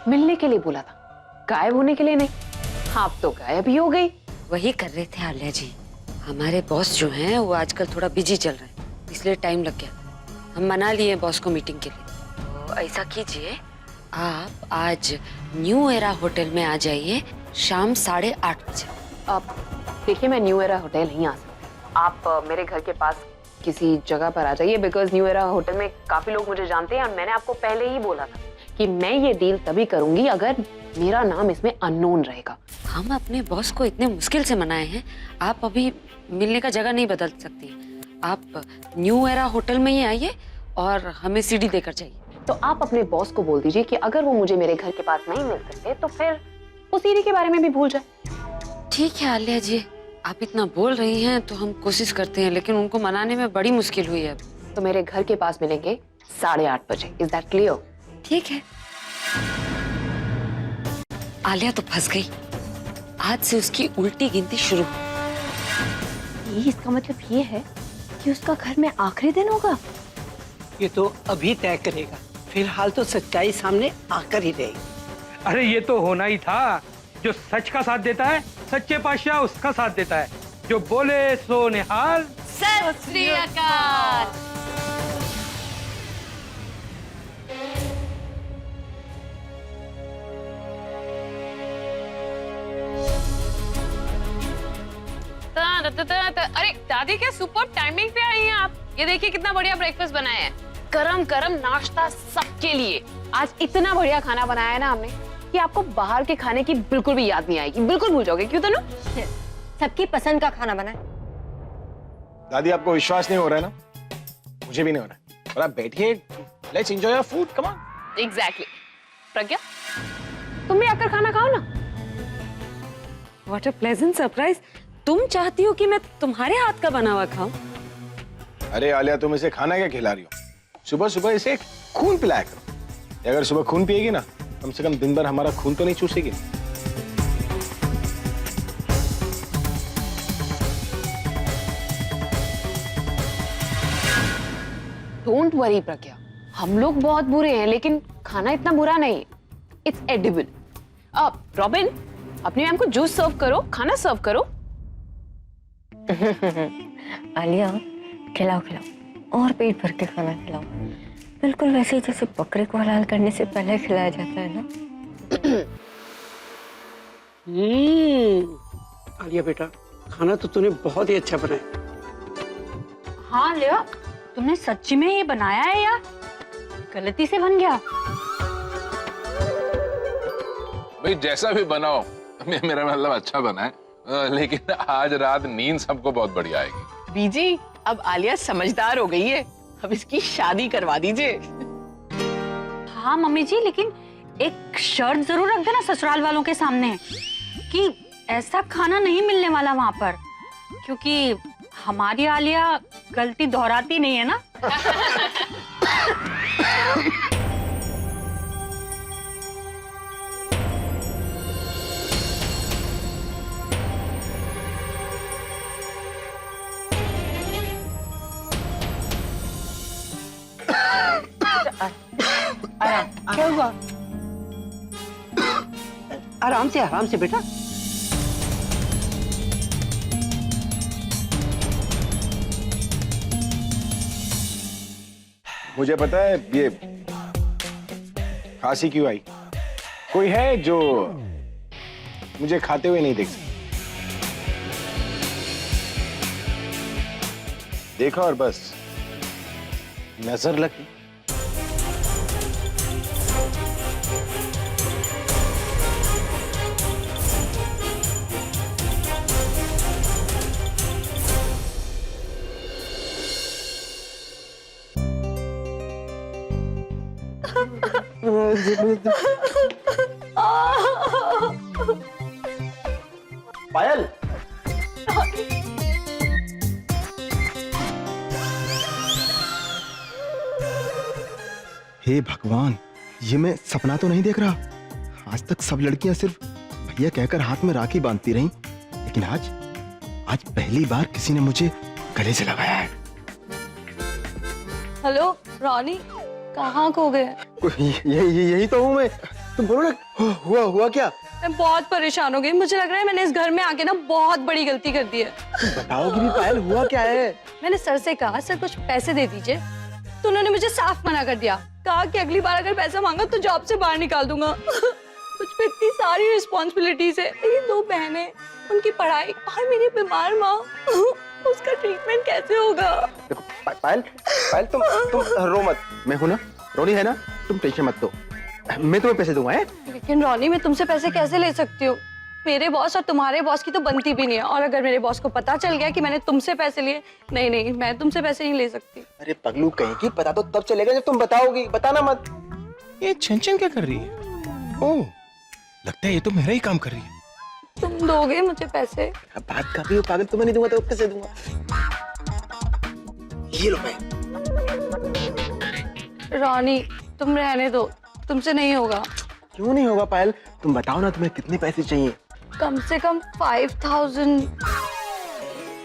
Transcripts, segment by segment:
मिलने के लिए बोला था, गायब होने के लिए नहीं। आप तो गायब ही हो गई। वही कर रहे थे आलिया जी, हमारे बॉस जो हैं वो आजकल थोड़ा बिजी चल रहे हैं, इसलिए टाइम लग गया। हम मना लिए बॉस को मीटिंग के लिए। तो ऐसा कीजिए, आप आज न्यू एरा होटल में आ जाइए शाम 8:30 बजे। अब देखिए, मैं न्यू एरा होटल नहीं आ सकती। आप मेरे घर के पास किसी जगह पर आ जाइए, बिकॉज न्यू एरा होटल में काफी लोग मुझे जानते हैं और मैंने आपको पहले ही बोला था कि मैं ये डील तभी करूंगी अगर मेरा नाम इसमें अननोन रहेगा। हम अपने बॉस को इतने मुश्किल से मनाए हैं, आप अभी मिलने का जगह नहीं बदल सकती। आप न्यू एरा होटल में ही आइए और हमें सीढ़ी देकर जाइए। तो आप अपने बॉस को बोल दीजिए कि अगर वो मुझे मेरे घर के पास नहीं मिल सकते तो फिर उस सीढ़ी के बारे में भी भूल जाए। ठीक है आलिया जी, आप इतना बोल रही हैं तो हम कोशिश करते हैं, लेकिन उनको मनाने में बड़ी मुश्किल हुई है। तो मेरे घर के पास मिलेंगे 8:30 बजे। Is that clear? ठीक है। आलिया तो फंस गई, आज से उसकी उल्टी गिनती शुरू। इसका मतलब ये है कि उसका घर में आखिरी दिन होगा। ये तो अभी तय करेगा, फिलहाल तो सच्चाई सामने आकर ही रहेगी। अरे ये तो होना ही था। जो सच का साथ देता है, सच्चे पातशाह उसका साथ देता है। जो बोले सो निहाल। सत श्री अकाल। अरे दादी, क्या सुपर टाइमिंग पे आई हैं आप। ये देखिए कितना बढ़िया ब्रेकफास्ट बनाया है, गरम गरम नाश्ता सबके लिए। आज इतना बढ़िया खाना बनाया है ना हमने कि आपको बाहर के खाने की बिल्कुल भी याद नहीं आएगी, बिल्कुल भूल जाओगे। क्यों तनु? सबकी पसंद का खाना बनाए। दादी, आपको विश्वास नहीं हो रहा है ना? मुझे भी नहीं हो रहा है। और आप बैठिए, let's enjoy your food, come on. Exactly. Pragya, तुम भी आकर खाना खाओ ना। What a pleasant surprise. तुम चाहती हो कि मैं तुम्हारे हाथ का बना हुआ खाऊं? अरे आलिया, तुम इसे खाना क्या खिला रही हो? सुबह सुबह इसे खून पिलाया करो। अगर सुबह खून पिएगी ना, कम से कम दिन भर हमारा खून तो नहीं चूसेगी। डोंट वरी प्रज्ञा, हम लोग बहुत बुरे हैं लेकिन खाना इतना बुरा नहीं है। It's edible. अब रॉबिन, अपनी मैम को जूस सर्व करो, खाना सर्व करो। आलिया, खिलाओ खिलाओ और पेट भर के खाना खिलाओ, बिल्कुल वैसे ही जैसे बकरे को हलाल करने से पहले खिलाया जाता है ना। आलिया बेटा, खाना तो तूने बहुत ही अच्छा बनाया। हाँ लिया, तुमने सच्ची में ये बनाया है या गलती से बन गया? भाई जैसा भी बनाओ, मेरा मतलब अच्छा बना है, लेकिन आज रात नींद सबको बहुत बढ़िया आएगी। बीजी, अब आलिया समझदार हो गई है, अब इसकी शादी करवा दीजिए। हाँ मम्मी जी, लेकिन एक शर्त जरूर रख देना ससुराल वालों के सामने कि ऐसा खाना नहीं मिलने वाला वहां पर, क्योंकि हमारी आलिया गलती दोहराती नहीं है ना। क्या हुआ? आराम से बेटा। मुझे पता है ये खांसी क्यों आई। कोई है जो मुझे खाते हुए नहीं देख सकता। देखा और बस नजर लगी। पायल, हे भगवान, ये मैं सपना तो नहीं देख रहा। आज तक सब लड़कियां सिर्फ भैया कहकर हाथ में राखी बांधती रहीं, लेकिन आज पहली बार किसी ने मुझे गले से लगाया है। हेलो रॉनी, कहाँ खो गए? यही तो हूँ मैं। तुम बोलो ना, हुआ क्या? मैं बहुत परेशान हो गई। मुझे लग रहा है मैंने इस घर में आके ना बहुत बड़ी गलती कर दी है। तुम बताओगी भी पायल, हुआ क्या है? मैंने सर से कहा सर कुछ पैसे दे दीजिए, तो उन्होंने मुझे साफ मना कर दिया। कहा कि अगली बार अगर पैसा मांगा तो जॉब से बाहर निकाल दूंगा। मुझ पे इतनी सारी रिस्पॉन्सिबिलिटीज है, मेरी 2 बहनें, उनकी पढ़ाई और मेरी बीमार माँ, उसका ट्रीटमेंट कैसे होगा? देखो पायल, तुम रो मत, मैं हूं ना, रोनी है ना, तुम टेंशन मत लो, मैं तुम्हें पैसे दूंगा। लेकिन रोनी, मैं तुमसे पैसे कैसे ले सकती हूँ? मेरे बॉस और तुम्हारे बॉस की तो बनती भी नहीं है, और अगर मेरे बॉस को पता चल गया कि मैंने तुमसे पैसे लिए, नहीं, मैं तुमसे पैसे नहीं ले सकती। अरे पगलू कहेगी, पता तो तब चलेगा जब तुम बताओगी, बताना मत। ये छन क्या कर रही है? ओह, लगता है ये तो मेरा ही काम कर रही है। तुम दोगे मुझे पैसे? अब बात कर रही हो पागल, तुम्हें नहीं दूंगा तो कैसे दूंगा? ये लो पैसे। रोनी, तुम रहने दो, तुमसे नहीं होगा। क्यों नहीं होगा पायल? तुम बताओ ना, तुम्हें कितने पैसे चाहिए? कम से कम 5000।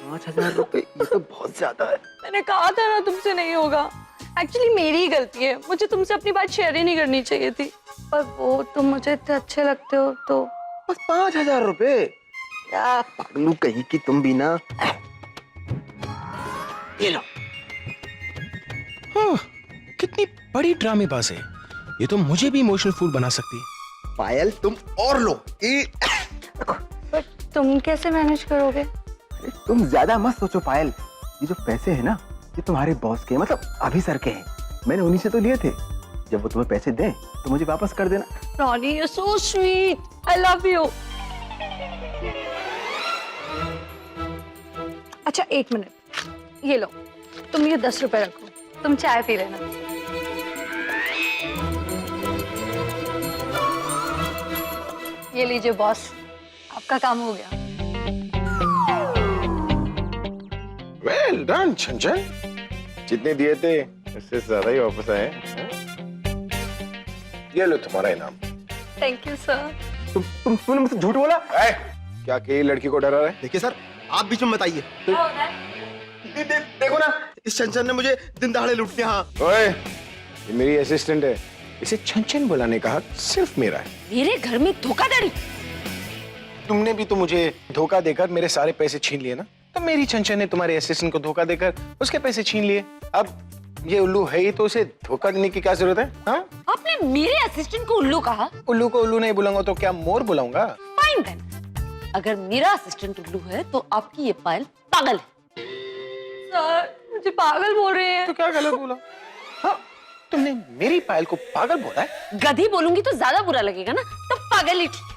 5000 रुपए, ये तो बहुत ज्यादा है। मैंने कहा था ना तुमसे नहीं होगा। एक्चुअली मेरी ही गलती है, मुझे तुमसे अपनी बात शेयर ही नहीं करनी चाहिए थी, पर वो तुम मुझे इतने अच्छे लगते हो तो। बस 5000 रुपए? क्या पगलू कही कि तुम भी ना। ये लो। हाँ, कितनी बड़ी ड्रामेबाज है ये, तो मुझे भी इमोशनल फूल बना सकती है। पायल तुम और लो। पर तुम कैसे मैनेज करोगे? तुम ज्यादा मत सोचो पायल, ये जो पैसे है ना, ये तुम्हारे बॉस के, मतलब अभी सर के हैं। मैंने उन्हीं से तो लिए थे। जब वो तुम्हें पैसे दें तो मुझे वापस कर देना। रोनी, you're so sweet. I love you. अच्छा 1 मिनट, ये लो, तुम ये 10 रुपए रखो, तुम चाय पी लेना। ये लीजिए बॉस, आपका काम हो गया। वेल डन छंचन, जितने दिए थे उससे ज्यादा ही वापस आए। ये लो तुम्हारा इनाम। Thank you sir. तुमने मुझसे झूठ बोला? क्या कि लड़की को डरा रहे? देखिए सर, आप बीच में बताइए। देखो ना, इस छंछन ने मुझे दिन दहाड़े लूट लिया। हाँ ओए, ये मेरी असिस्टेंट है, इसे छंछन बुलाने का हक सिर्फ मेरा है। मेरे घर में धोखाधड़ी? तुमने भी तो मुझे धोखा देकर मेरे सारे पैसे छीन लिए ना, तो मेरी छंछन ने तुम्हारे असिस्टेंट को धोखा देकर उसके पैसे छीन लिए। अब ये उल्लू है ही तो उसे धोखा देने की क्या जरूरत है? हाँ? आपने मेरे असिस्टेंट को उल्लू कहा? उल्लू को उल्लू नहीं बुलाऊंगा तो क्या मोर बुलाऊंगा? फाइन देन, अगर मेरा असिस्टेंट उल्लू है तो आपकी ये पायल पागल है। सर, मुझे पागल बोल रहे हैं। तो क्या गलत बोला? हाँ, तुमने मेरी पायल को पागल बोला है? गधी बोलूंगी तो ज्यादा बुरा लगेगा ना, तो पागल ही ठीक।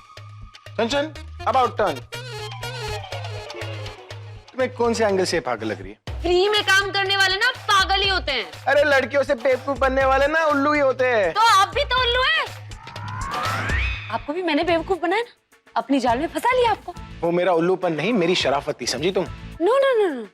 छंछन, अबाउट टर्न। तुम्हें कौन से एंगल से पागल लग रही है? फ्री में काम करने वाले ना पागल ही होते हैं। अरे लड़कियों से बेवकूफ बनने वाले ना उल्लू ही होते हैं। तो आप भी तो उल्लू हैं। आपको भी मैंने बेवकूफ बनाया ना, अपनी जाल में फंसा लिया आपको। वो मेरा उल्लूपन नहीं, मेरी शराफत थी, समझी तुम? नो नो नो नो,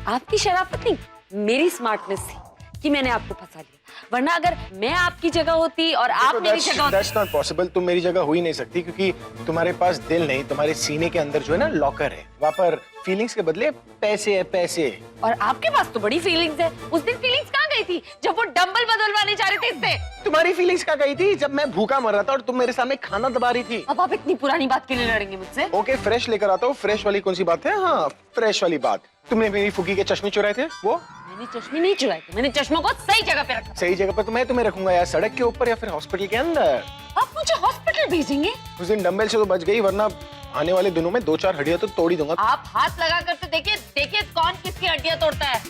आपकी शराफत नहीं, मेरी स्मार्टनेस थी कि मैंने आपको फंसा लिया। वरना अगर मैं आपकी जगह होती और आप मेरी जगह होती। That's not possible, तुम मेरी जगह हो ही नहीं सकती, क्योंकि तुम्हारे पास दिल नहीं, तुम्हारे सीने के अंदर जो है ना लॉकर है, वहाँ पर फीलिंग्स के बदले पैसे है, पैसे। और आपके पास तो बड़ी फीलिंग्स है। उस दिन फीलिंग्स कहाँ गई थी जब वो डंबल बदलवाने जा रहे थे इससे? तुम्हारी फीलिंग्स कहाँ गई थी जब मैं भूखा मर रहा था और तुम मेरे सामने खाना दबा रही थी? अब आप इतनी पुरानी बात के लिए लड़ेंगे मुझसे? ओके, फ्रेश लेकर आता हूँ। फ्रेश वाली कौन सी बात है? हाँ, फ्रेश वाली बात। तुमने मेरी फुकी के चश्मे चुराए थे, वो? मैंने चश्मे नहीं चुराए थे, मैंने चश्मों को सही जगह पे रखा। सही जगह पर तो मैं तुम्हें रखूंगा यार, सड़क के ऊपर या फिर हॉस्पिटल के अंदर। आप मुझे हॉस्पिटल भेजेंगे? उस दिन डंबल से तो बच गई, वरना आने वाले दिनों में 2-4 हड्डियां तो तोड़ ही दूंगा। आप हाथ लगा कर तो देखिए, देखिए कौन किसकी हड्डियां तोड़ता है।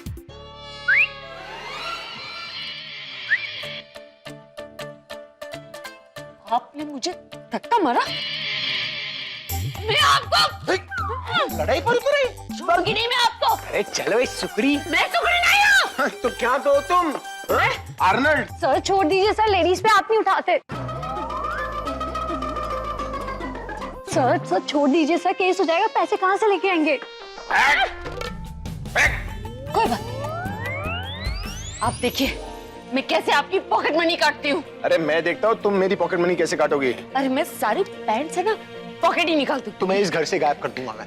आपने मुझे धक्का मारा, मैं आपको लड़ाई खोल कर रही? छोड़ूंगी नहीं मैं आपको। अरे चलो इस सुकरी। मैं सुकड़ी नहीं हूँ। तो क्या कहो तुम? आर्नल्ड। सर छोड़ दीजिए सर, लेडीज पे आप नहीं उठाते। सर छोड़ दीजिए सर, केस हो जाएगा, पैसे कहाँ से लेके आएंगे? कोई बात, आप देखिए मैं कैसे आपकी पॉकेट मनी काटती हूँ। अरे मैं देखता हूँ तुम मेरी पॉकेट मनी कैसे काटोगी। अरे मैं सारी पैंट से ना पॉकेट ही निकाल दूँ। तुम्हें इस घर से गायब कर दूंगा मैं।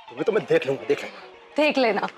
तुम्हें तो मैं देख लूंगा, देख लूंगा। देख लेना।